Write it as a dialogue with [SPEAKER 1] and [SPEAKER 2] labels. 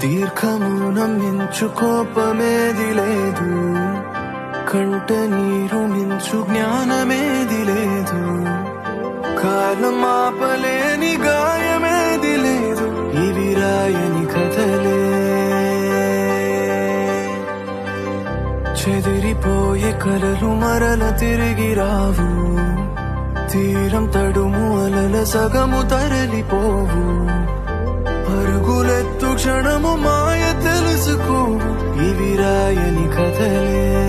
[SPEAKER 1] దీర్ఘము నమ్మించు కోపమేది లేదు, కంట నీరు మించు జ్ఞానమేది లేదు, కాలం ఆపలేని గాయమేది లేదు, ఇవి రాయని కథలే. చెదిరిపోయే కలలు మరల తిరిగి రావు, తీరం తడుము అలల సగము తరలిపోవు, పరుగులెత్తు క్షణము మాయ తెలుసుకోవు, ఇవి రాయని కథలే.